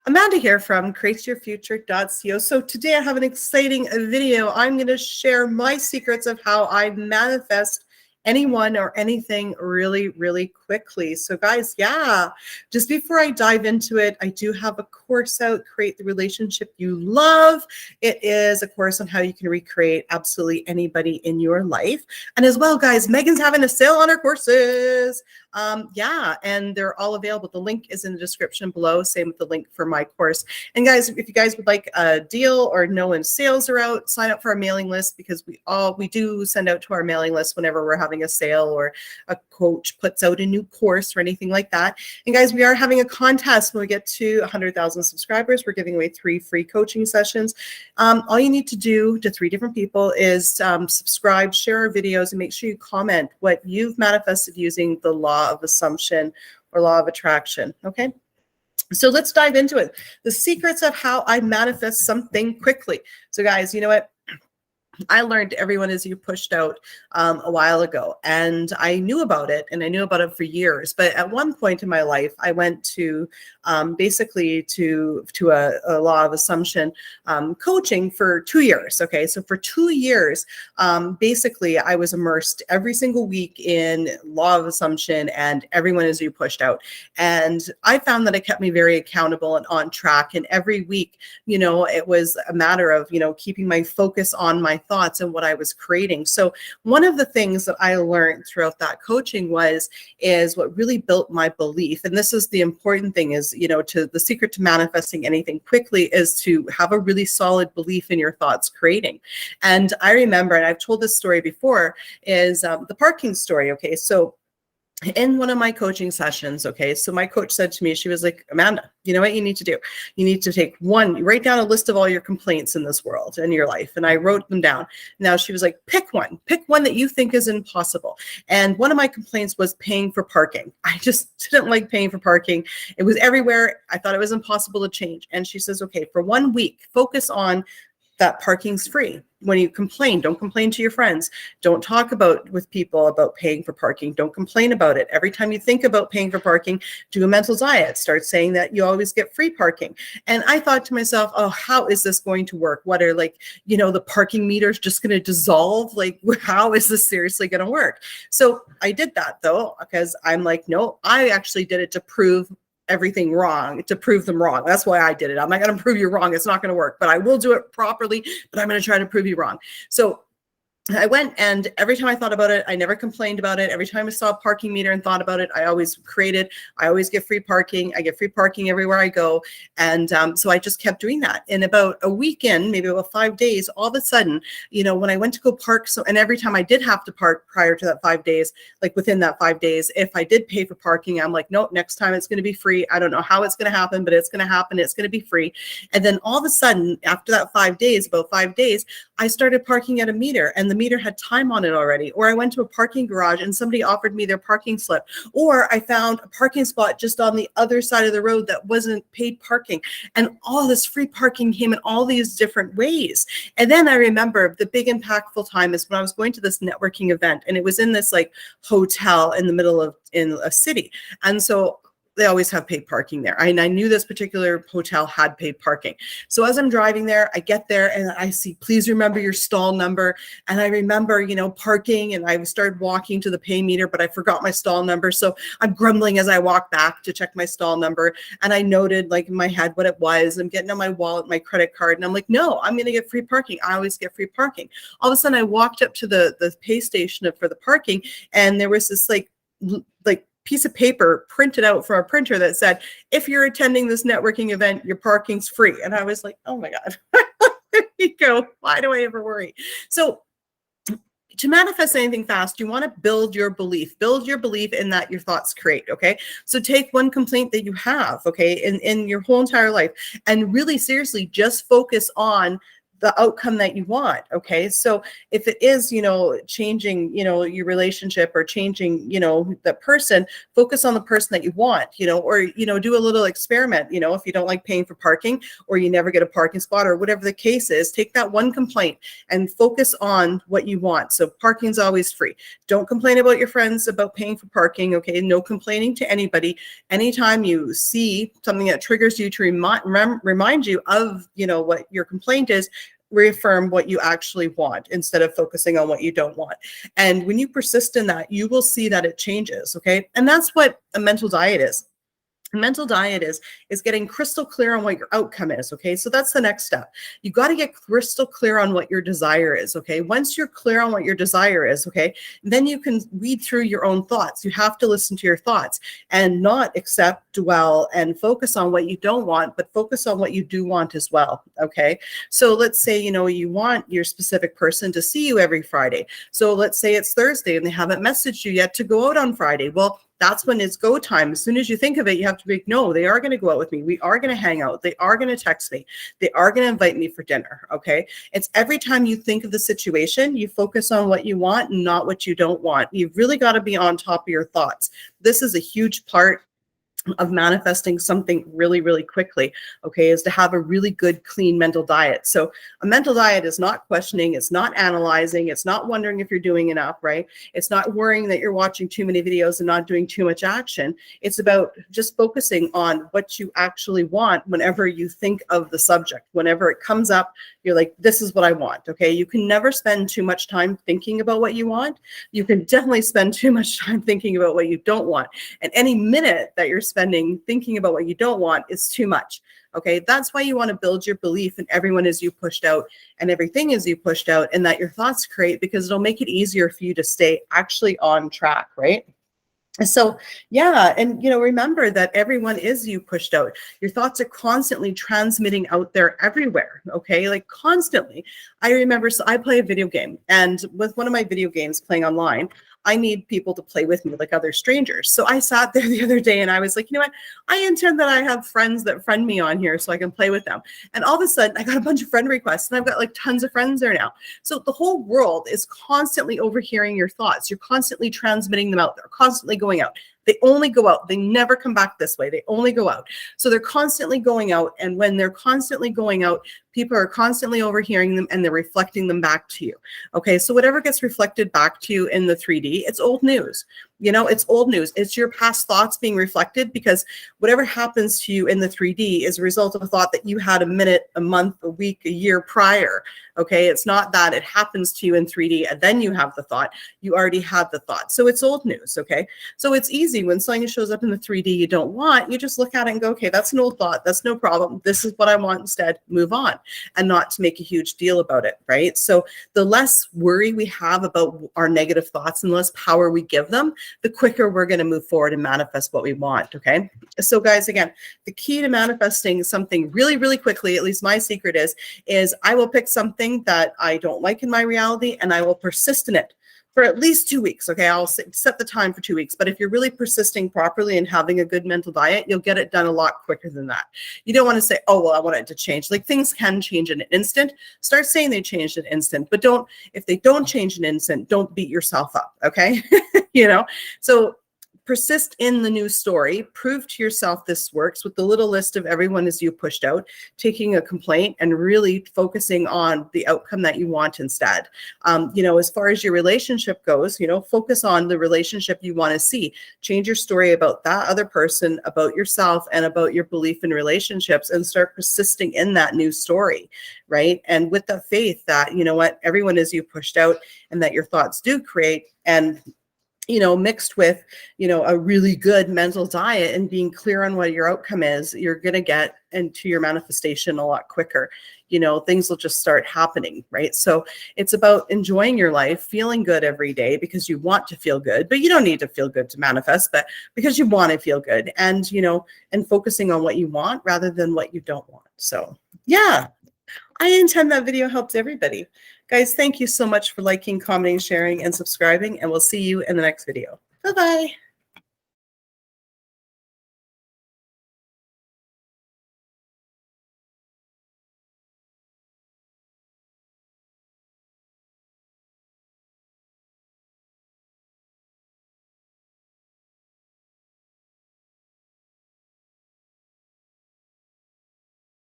Amanda here from createyourfuture.co. So today I have an exciting video. I'm going to share my secrets of how I manifest anyone or anything really, really quickly. So guys, just before I dive into it, I do have a course out, Create the Relationship You Love. It is a course on how you can recreate absolutely anybody in your life. And as well, guys, Megan's having a sale on her courses. And they're all available. The link is in the description below. Same with the link for my course. And guys, if you guys would like a deal or know when sales are out, sign up for our mailing list, because we do send out to our mailing list whenever we're having a sale or a coach puts out a new course or anything like that. And guys, we are having a contest when we get to 100,000 subscribers. We're giving away 3 free coaching sessions. All you need to do to 3 different people is subscribe, share our videos, and make sure you comment what you've manifested using the law of assumption or law of attraction. Okay. So let's dive into it. The secrets of how I manifest something quickly. So guys, you know what? I learned everyone is you pushed out a while ago, and I knew about it, and I knew about it for years. But at one point in my life, I went to basically to a law of assumption coaching for 2 years. Okay, so for 2 years, basically I was immersed every single week in law of assumption and everyone is you pushed out. And I found that it kept me very accountable and on track. And every week, you know, it was a matter of, you know, keeping my focus on my thoughts and what I was creating. So one of the things that I learned throughout that coaching is what really built my belief. And this is the important thing is, you know, the secret to manifesting anything quickly is to have a really solid belief in your thoughts creating. And I remember, and I've told this story before, is the parking story. Okay. So in one of my coaching sessions, okay, so my coach said to me, she was like, Amanda, you know what you need to do? You need to write down a list of all your complaints in this world and your life. And I wrote them down. Now she was like, pick one that you think is impossible. And one of my complaints was paying for parking. I just didn't like paying for parking. It was everywhere. I thought it was impossible to change. And she says, okay, for 1 week, focus on that parking's free. When you complain, don't complain to your friends. Don't talk with people about paying for parking. Don't complain about it. Every time you think about paying for parking, do a mental diet. Start saying that you always get free parking. And I thought to myself, oh, how is this going to work? What are, like, you know, the parking meters just going to dissolve? Like, how is this seriously going to work? So I did that though, because I'm like, no, I actually did it to prove everything wrong, to prove them wrong. That's why I did it. I'm not going to prove you wrong. It's not going to work, but I will do it properly, but I'm going to try to prove you wrong. So I went, and every time I thought about it, I never complained about it. Every time I saw a parking meter and thought about it, I always created, I always get free parking. I get free parking everywhere I go. And so I just kept doing that. And about a weekend, maybe about 5 days, all of a sudden, you know, when I went to go park, and every time I did have to park prior to that 5 days, like within that 5 days, if I did pay for parking, I'm like, nope, next time it's going to be free. I don't know how it's going to happen, but it's going to happen. It's going to be free. And then all of a sudden, after that 5 days, about 5 days, I started parking at a meter, and the meter had time on it already. Or I went to a parking garage and somebody offered me their parking slip. Or I found a parking spot just on the other side of the road that wasn't paid parking. And all this free parking came in all these different ways. And then I remember the big impactful time is when I was going to this networking event, and it was in this like hotel in the middle of in a city. And so they always have paid parking there. And I knew this particular hotel had paid parking. So as I'm driving there, I get there and I see, please remember your stall number. And I remember, you know, parking, and I started walking to the pay meter, but I forgot my stall number. So I'm grumbling as I walk back to check my stall number. And I noted like in my head what it was. I'm getting on my wallet, my credit card. And I'm like, no, I'm going to get free parking. I always get free parking. All of a sudden I walked up to the pay station for the parking, and there was this like piece of paper printed out from a printer that said, if you're attending this networking event, your parking's free. And I was like, oh my God, there you go. Why do I ever worry? So to manifest anything fast, you want to build your belief in that your thoughts create. Okay. So take one complaint that you have, okay, in your whole entire life, and really seriously just focus on the outcome that you want. Okay. So if it is, changing, your relationship or changing, the person, focus on the person that you want, or, do a little experiment, if you don't like paying for parking or you never get a parking spot or whatever the case is, take that one complaint and focus on what you want. So parking's always free. Don't complain about your friends about paying for parking. Okay. No complaining to anybody. Anytime you see something that triggers you to remind you of, what your complaint is, reaffirm what you actually want instead of focusing on what you don't want. And when you persist in that, you will see that it changes. Okay. And that's what a mental diet is. A mental diet is getting crystal clear on what your outcome is. Okay. So that's the next step. You got to get crystal clear on what your desire is. Okay. Once you're clear on what your desire is, okay, then you can weed through your own thoughts. You have to listen to your thoughts and not accept, dwell, and focus on what you don't want, but focus on what you do want as well. Okay. So let's say, you want your specific person to see you every Friday. So let's say it's Thursday and they haven't messaged you yet to go out on Friday. Well, that's when it's go time. As soon as you think of it, you have to be, no, they are going to go out with me. We are going to hang out. They are going to text me. They are going to invite me for dinner. Okay. It's every time you think of the situation, you focus on what you want and not what you don't want. You've really got to be on top of your thoughts. This is a huge part of manifesting something really, really quickly, okay, is to have a really good, clean mental diet. So a mental diet is not questioning, it's not analyzing, it's not wondering if you're doing enough, right? It's not worrying that you're watching too many videos and not doing too much action. It's about just focusing on what you actually want whenever you think of the subject. Whenever it comes up, you're like, this is what I want, okay? You can never spend too much time thinking about what you want. You can definitely spend too much time thinking about what you don't want. And any minute that you're spending thinking about what you don't want is too much. Okay, that's why you want to build your belief in everyone is you pushed out and everything is you pushed out, and that your thoughts create, because it'll make it easier for you to stay actually on track, right? So yeah, and remember that everyone is you pushed out. Your thoughts are constantly transmitting out there everywhere, okay? Like constantly. I remember, so I play a video game, and with one of my video games playing online, I need people to play with me like other strangers. So I sat there the other day and I was like, you know what? I intend that I have friends that friend me on here so I can play with them. And all of a sudden I got a bunch of friend requests and I've got like tons of friends there now. So the whole world is constantly overhearing your thoughts. You're constantly transmitting them out. They're constantly going out. They only go out. They never come back this way. They only go out. So they're constantly going out. And when they're constantly going out, people are constantly overhearing them and they're reflecting them back to you. Okay, so whatever gets reflected back to you in the 3D, it's old news. It's old news. It's your past thoughts being reflected, because whatever happens to you in the 3D is a result of a thought that you had a minute, a month, a week, a year prior. Okay, it's not that it happens to you in 3D and then you have the thought. You already had the thought. So it's old news. Okay, so it's easy when something shows up in the 3D you don't want, you just look at it and go, okay, that's an old thought. That's no problem. This is what I want instead. Move on, and not to make a huge deal about it, right? So the less worry we have about our negative thoughts and the less power we give them, the quicker we're going to move forward and manifest what we want. Okay. So guys, again, the key to manifesting something really, really quickly, at least my secret is I will pick something that I don't like in my reality and I will persist in it for at least 2 weeks. Okay. I'll set the time for 2 weeks, but if you're really persisting properly and having a good mental diet, you'll get it done a lot quicker than that. You don't want to say, oh, well, I want it to change. Like things can change in an instant. Start saying they changed in an instant, but if they don't change in an instant, don't beat yourself up. Okay. So persist in the new story, prove to yourself this works with the little list of everyone as you pushed out, taking a complaint and really focusing on the outcome that you want instead. As far as your relationship goes, focus on the relationship you want to see. Change your story about that other person, about yourself, and about your belief in relationships, and start persisting in that new story, right? And with the faith that, everyone is you pushed out and that your thoughts do create, and mixed with, a really good mental diet and being clear on what your outcome is, you're going to get into your manifestation a lot quicker. Things will just start happening, right? So it's about enjoying your life, feeling good every day because you want to feel good, but you don't need to feel good to manifest, but because you want to feel good, and, and focusing on what you want rather than what you don't want. So yeah, I intend that video helps everybody. Guys, thank you so much for liking, commenting, sharing, and subscribing, and we'll see you in the next video. Bye-bye.